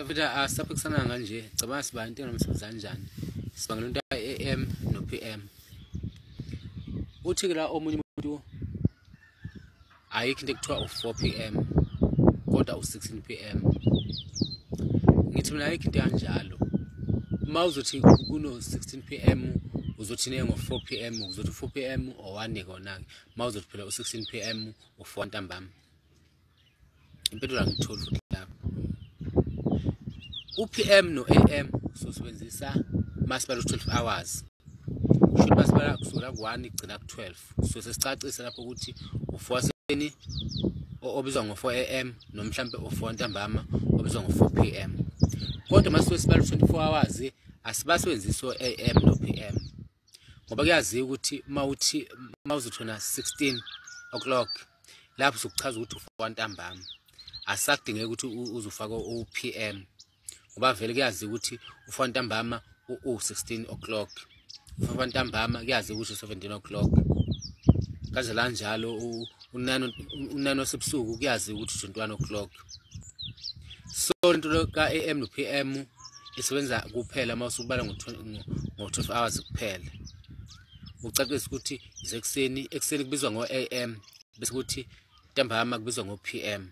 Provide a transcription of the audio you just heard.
Mfethu asaphikisana kanje cabanga siba into nomsebenzi kanjani sibangela into AM no PM. Uthi la omunye umuntu ayikho into ekuthiwa u4 PM kodwa u16 PM. Ngithi mina ayikho into kanjalo. Uma uzothi kuno 16 PM uzothi ne ngo4 PM uzothi 4 PM o1 kona ke. Uma uzothi phela u16 PM u4 ntambama. Impendulo angitholi futhi lapho. UPM no AM sosebenzisa masibala 12 hours. Should masibala kusukela ku1 igcina ku12. So sesicacisa lapho ukuthi u4 seni obizwa ngo4 AM nomhlambe u4 ntambama obizwa ngo4 PM. Kodwa masibala 24 hours asibasebenzisa AM no PM. Ngoba kuyaziwa ukuthi mawuzothona 16 o'clock lapho sokuchaza ukuthi u4 ntambama. Asakudingeka ukuthi uzufaka uPM. Ngoba vele kuyaziwa ukuthi u4 ntambama u16 o'clock. U4 ntambama kuyaziwa ukuthi u17 o'clock. Kaze la njalo unano sebusuku kuyaziwa ukuthi u21 o'clock. So into ka AM no PM isebenza kuphela mawusubala ngo12 hours kuphela. Ucacisa ukuthi ekuseni kubizwa ngo AM bese kuthi ntambama kubizwa ngo PM.